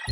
你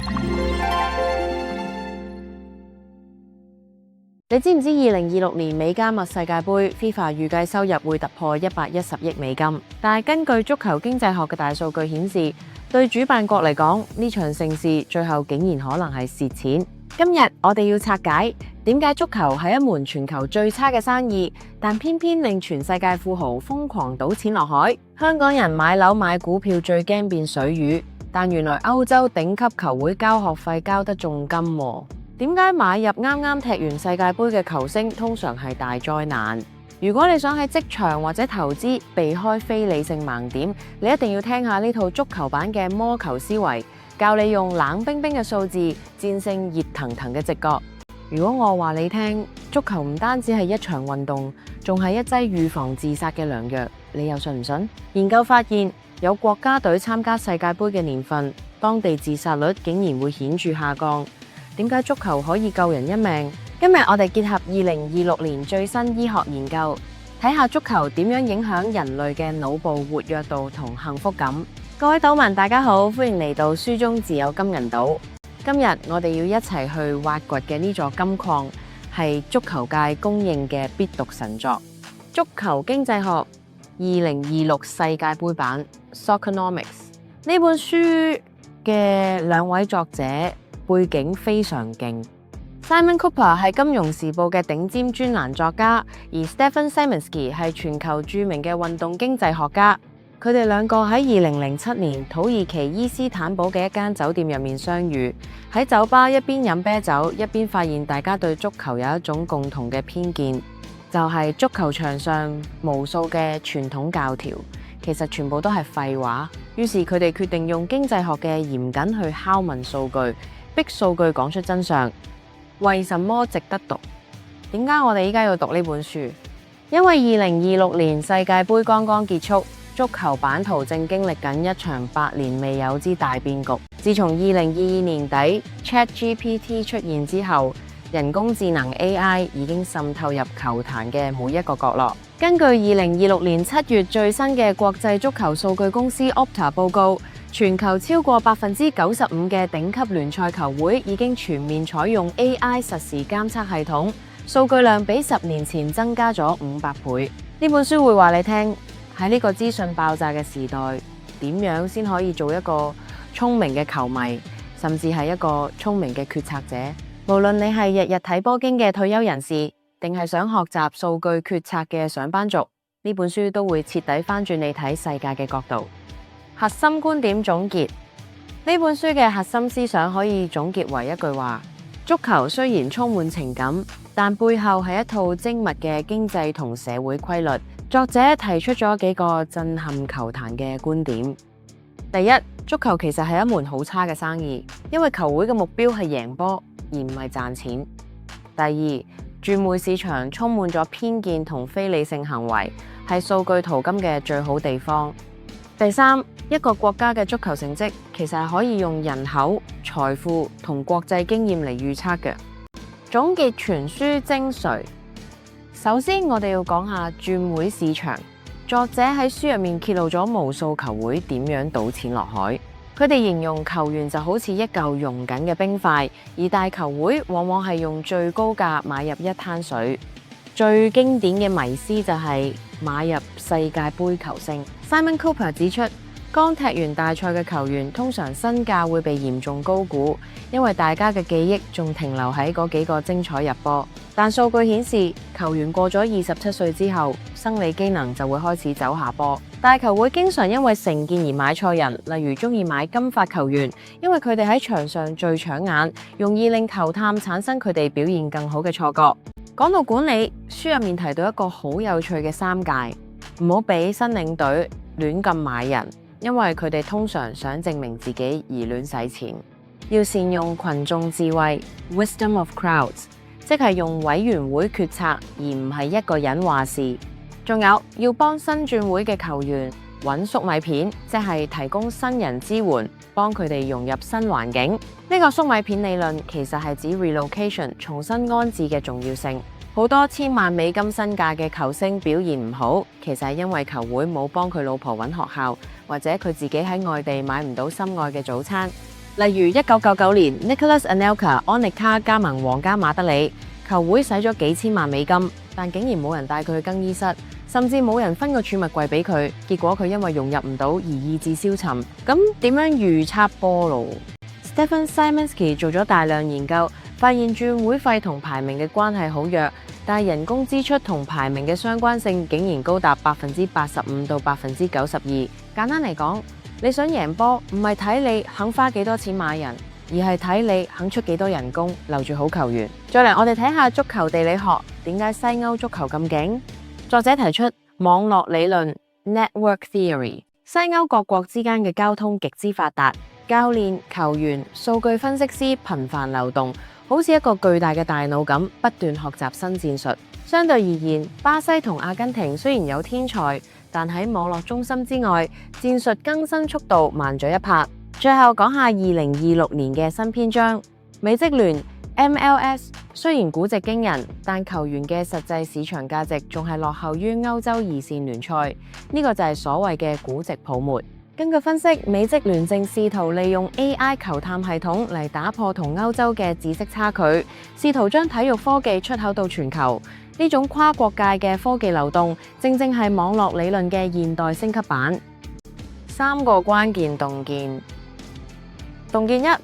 知唔知2026年美加墨世界盃 FIFA 預計收入會突破110億美金？但係根據足球經濟學嘅大數據顯示，對主辦國嚟講，呢場盛事最後竟然可能係蝕錢。今日我哋要拆解點解足球係一門全球最差嘅生意，但偏偏令全世界富豪瘋狂賭錢落海。香港人買樓買股票最驚變水魚，但原來歐洲頂級球會交學費交得仲金喎。點解買入啱啱踢完世界盃嘅球星通常係大災難？如果你想喺職場或者投資避開非理性盲點，你一定要聽下呢套足球版嘅魔球思維，教你用冷冰冰嘅數字戰勝熱騰騰嘅直覺。如果我話你聽，足球唔單止係一場運動，仲係一劑預防自殺嘅良藥，你又信唔信？研究發現，有國家隊參加世界盃嘅年份，當地自殺率竟然會顯著下降。點解足球可以救人一命？今日我哋結合2026年最新醫學研究，睇下足球點樣影響人類嘅腦部活躍度同幸福感。各位島民大家好，歡迎嚟到書中自有金銀島。今日我哋要一齊去挖掘嘅呢座金礦，係足球界公認嘅必讀神作《足球經濟學2026世界盃版 Soccernomics》。呢本書嘅兩位作者背景非常勁。Simon Kuper 係金融時報嘅頂尖專欄作家，而 Stefan Szymanski 係全球著名嘅運動經濟學家。佢哋兩個喺2007年土耳其伊斯坦堡嘅一間酒店入面相遇，喺酒吧一邊飲啤酒，一邊發現大家對足球有一種共同嘅偏見，就係足球場上無數嘅傳統教條，其實全部都係廢話。於是佢哋決定用經濟學嘅嚴謹去拷問數據，逼數據講出真相。為什麼值得讀？點解我哋依家要讀呢本書？因為2026年世界盃剛剛結束，足球版圖正經歷緊一場百年未有之大變局。自從2022年底 ChatGPT 出現之後，人工智能 AI 已經滲透入球壇嘅每一個角落。根據2026年7月最新嘅國際足球數據公司 Opta 報告，全球超過95%嘅頂級聯賽球會已經全面採用 AI 實時監測系統，數據量比10年前增加咗500倍。呢本書會話你聽，喺呢個資訊爆炸嘅時代，點樣先可以做一個聰明嘅球迷，甚至係一個聰明嘅決策者。無論你係日日睇波經嘅退休人士，定係想學習數據決策嘅上班族，呢本書都會徹底翻轉你睇世界嘅角度。核心觀點總結，呢本書嘅核心思想可以總結為一句話：足球雖然充滿情感，但背後係一套精密嘅經濟同社會規律。作者提出咗幾個震撼球壇嘅觀點。第一，足球其實係一門好差嘅生意，因為球會嘅目標係贏波，而唔係賺錢。第二，轉會市場充滿咗偏見同非理性行為，係數據淘金嘅最好地方。第三，一個國家嘅足球成績其實係可以用人口、財富同國際經驗嚟預測嘅。總結全書精髓。首先，我哋要講下轉會市場。作者喺書入面揭露咗無數球會點樣賭錢落海。佢哋形容球員就好似一嚿溶緊嘅冰塊，而大球會往往係用最高價買入一灘水。最經典嘅迷思就係買入世界盃球星。Simon Kuper 指出，剛踢完大賽嘅球員通常身價會被嚴重高估，因為大家嘅記憶仲停留喺嗰幾個精彩入波。但數據顯示，球員過咗27歲之後，生理機能就會開始走下坡。大球會經常因為成見而買錯人，例如中意買金髮球員，因為佢哋喺場上最搶眼，容易令球探產生佢哋表現更好嘅錯覺。講到管理，書入面提到一個好有趣嘅3戒：唔好俾新領隊亂咁買人，因為佢哋通常想證明自己而亂使錢。要善用群眾智慧 （Wisdom of Crowds）， 即係用委員會決策，而唔係一個人話事。仲有要幫新轉會嘅球員揾粟米片，即係提供新人支援，幫佢哋融入新環境。呢個粟米片理論其實係指 relocation 重新安置嘅重要性。好多千萬美金身價嘅球星表現唔好，其實係因為球會冇幫佢老婆揾學校，或者佢自己喺外地買唔到心愛嘅早餐。例如1999年 Nicolas Anelka 安力卡加盟皇家馬德里，球會使咗幾千萬美金，但竟然冇人帶佢去更衣室，甚至冇人分個儲物櫃俾佢，結果佢因為融入唔到而意志消沉。咁點樣預測波路？ Stefan Szymanski 做咗大量研究，發現轉會費同排名嘅關係好弱，但係人工支出同排名嘅相關性竟然高達85%到92%。簡單嚟講，你想贏波唔係睇你肯花幾多錢買人，而係睇你肯出幾多人工留住好球員。再嚟，我哋睇下足球地理學，點解西歐足球咁勁？作者提出網絡理論 （Network Theory）。西歐各國之間嘅交通極之發達，教練、球員、數據分析師頻繁流動，好似一個巨大嘅大腦咁，不斷學習新戰術。相對而言，巴西同阿根廷雖然有天才，但喺網絡中心之外，戰術更新速度慢咗一拍。最後講下2026年嘅新篇章，美職聯 MLS 雖然估值驚人，但球員嘅實際市場價值仲係落後於歐洲二線聯賽，呢個就係所謂嘅估值泡沫。根據分析，美職聯正試圖利用 AI 球探系統嚟打破同歐洲嘅知識差距，試圖將體育科技出口到全球。呢種跨國界嘅科技流動，正正係網絡理論嘅現代升級版。3個關鍵洞見。洞見1：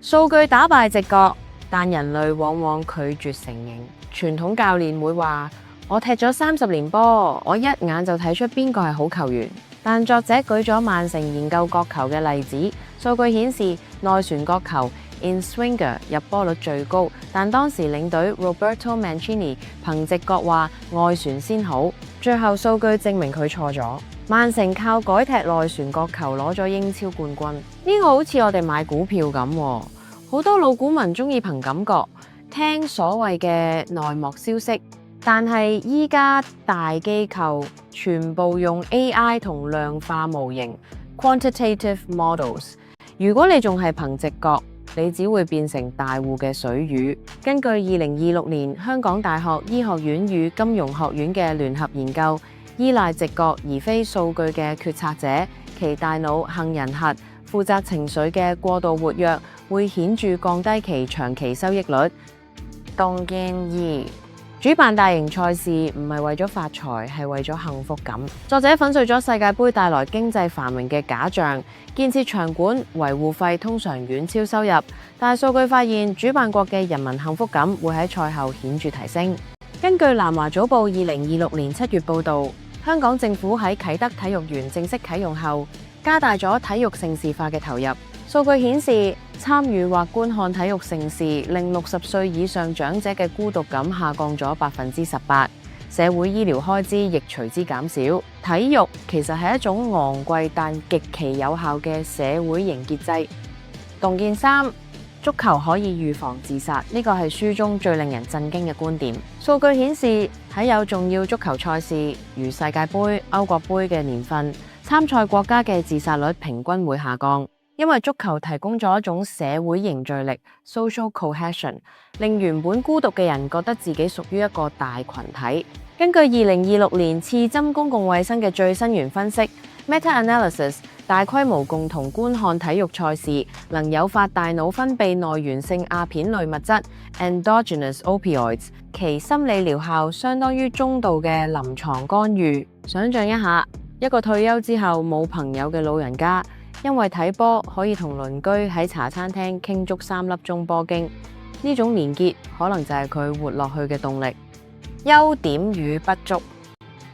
數據打敗直覺，但人類往往拒絕承認。傳統教練會話：我踢咗30年波，我一眼就睇出邊個係好球員。但作者舉咗曼城研究角球嘅例子，數據顯示內旋角球 in swinger 入波率最高，但當時領隊 Roberto Mancini 憑直覺話外旋先好，最後數據證明佢錯咗。曼城靠改踢內旋角球攞咗英超冠軍，呢個好似我哋買股票咁，好多老股民中意憑感覺，聽所謂嘅內幕消息，但係依家大機構全部用 AI 同量化模型 （quantitative models）。如果你仲係憑直覺，你只會變成大戶嘅水魚。根據2026年香港大學醫學院與金融學院嘅聯合研究，依賴直覺而非數據嘅決策者，其大腦杏仁核負責情緒嘅過度活躍，會顯著降低其長期收益率。洞見2：主辦大型賽事唔係為咗發財，係為咗幸福感。作者粉碎咗世界盃帶來經濟繁榮嘅假象，建設場館維護費通常遠超收入，但係數據發現，主辦國嘅人民幸福感會喺賽後顯著提升。根據南華早報2026年7月報導，香港政府喺啟德體育園正式啟用後，加大咗體育盛事化嘅投入。數據顯示，參與或觀看體育盛事令60歲以上長者嘅孤獨感下降咗18%，社會醫療開支亦隨之減少。體育其實係一種昂貴但極其有效嘅社會凝結劑。洞見3：足球可以預防自殺，呢個係書中最令人震驚嘅觀點。數據顯示，喺有重要足球賽事如世界盃、歐國盃嘅年份，參賽國家嘅自殺率平均會下降。因為足球提供咗一種社會凝聚力 （social cohesion）， 令原本孤獨嘅人覺得自己屬於一個大群體。根據2026年刺針公共衛生嘅最新源分析 （meta-analysis）， 大規模共同觀看體育賽事能誘發大腦分泌內源性阿片類物質 （endogenous opioids）， 其心理療效相當於中度嘅臨床干預。想象一下，一個退休之後冇朋友嘅老人家，因為睇波可以同鄰居喺茶餐廳傾足3粒鐘波經，呢種連結可能就係佢活落去嘅動力。優點與不足，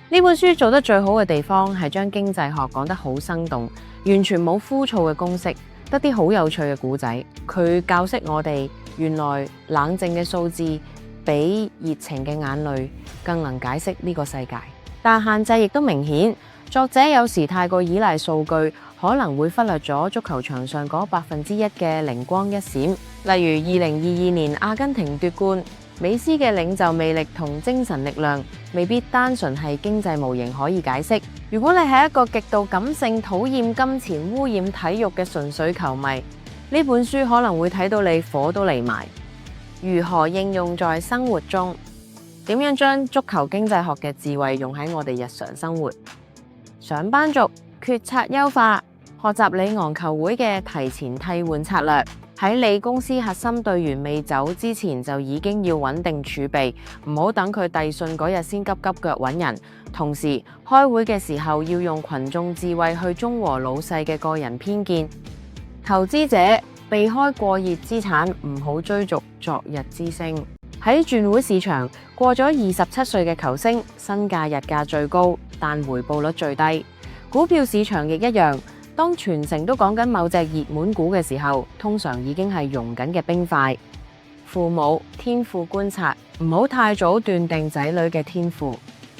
呢本書做得最好嘅地方係將經濟學講得好生動，完全冇枯燥嘅公式，得啲好有趣嘅故仔。佢教識我哋，原來冷靜嘅數字比熱情嘅眼淚更能解釋呢個世界。但限制亦都明顯，作者有時太過依賴數據，可能會忽略咗足球場上嗰1%嘅靈光一閃。例如2022年阿根廷奪冠，美斯嘅領袖魅力同精神力量未必單純係經濟模型可以解釋。如果你係一個極度感性、討厭金錢、污染體育嘅純粹球迷，呢本書可能會睇到你火都嚟埋。如何應用在生活中？點樣將足球經濟學嘅智慧用喺我哋日常生活？上班族決策優化學習里昂球會嘅提前替換策略，喺你公司核心隊員未走之前就已經要穩定儲備，唔好等佢遞信嗰日先急急腳揾人。同時開會嘅時候要用群眾智慧去中和老細嘅個人偏見。投資者避開過熱資產，唔好追逐昨日之星。喺轉會市場，過咗27歲嘅球星，身價日價最高，但回報率最低。股票市場亦一樣。當全城都講緊某隻熱門股嘅時候，通常已經係融緊嘅冰塊。父母天賦觀察，唔好太早斷定仔女嘅天賦。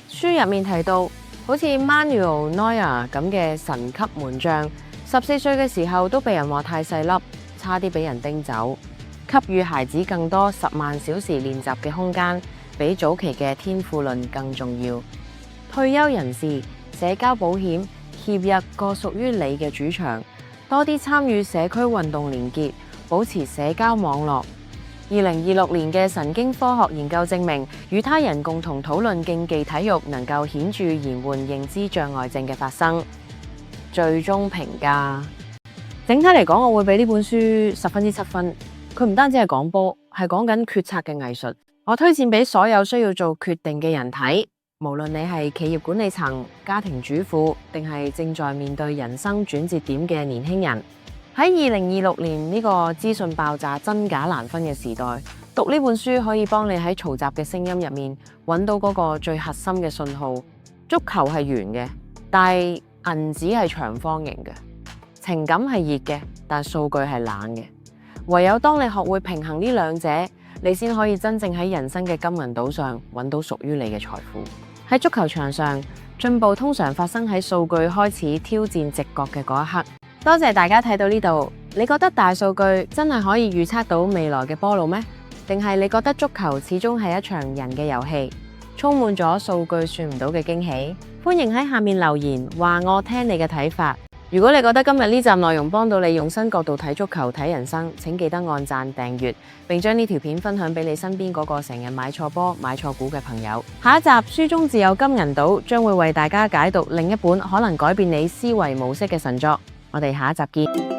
書入面提到，好似 Manuel Neuer 咁嘅神級門將，14歲嘅時候都被人話太細粒，差啲俾人叮走。給予孩子更多10萬小時練習嘅空間，比早期嘅天賦論更重要。退休人士社交保險。協入個屬於你嘅主場，多啲參與社區運動連結，保持社交網絡。2026年嘅神經科學研究證明，與他人共同討論競技體育能夠顯著延緩認知障礙症嘅發生。最終評價，整體嚟講，我會俾呢本書10分之7分。佢唔單止係講波，係講緊決策嘅藝術。我推薦俾所有需要做決定嘅人睇。無論你係企業管理層、家庭主婦，定係正在面對人生轉折點嘅年輕人，喺2026年呢個資訊爆炸、真假難分嘅時代，讀呢本書可以幫你喺嘈雜嘅聲音入面揾到嗰個最核心嘅信號。足球係圓嘅，但係銀紙係長方形嘅；情感係熱嘅，但數據係冷嘅。唯有當你學會平衡呢兩者，你先可以真正喺人生嘅金銀島上揾到屬於你嘅財富。喺足球場上，進步通常發生喺數據開始挑戰直覺嘅嗰一刻。多謝大家睇到呢度，你覺得大數據真係可以預測到未來嘅波路咩？定係你覺得足球始終係一場人嘅遊戲，充滿咗數據算唔到嘅驚喜？歡迎喺下面留言話我聽你嘅睇法。如果你覺得今日呢集內容幫到你用新角度睇足球睇人生，請記得按讚訂閱，並將呢條片分享俾你身邊嗰個成日買錯波買錯股嘅朋友。下一集書中自有金銀島將會為大家解讀另一本可能改變你思維模式嘅神作，我哋下一集見。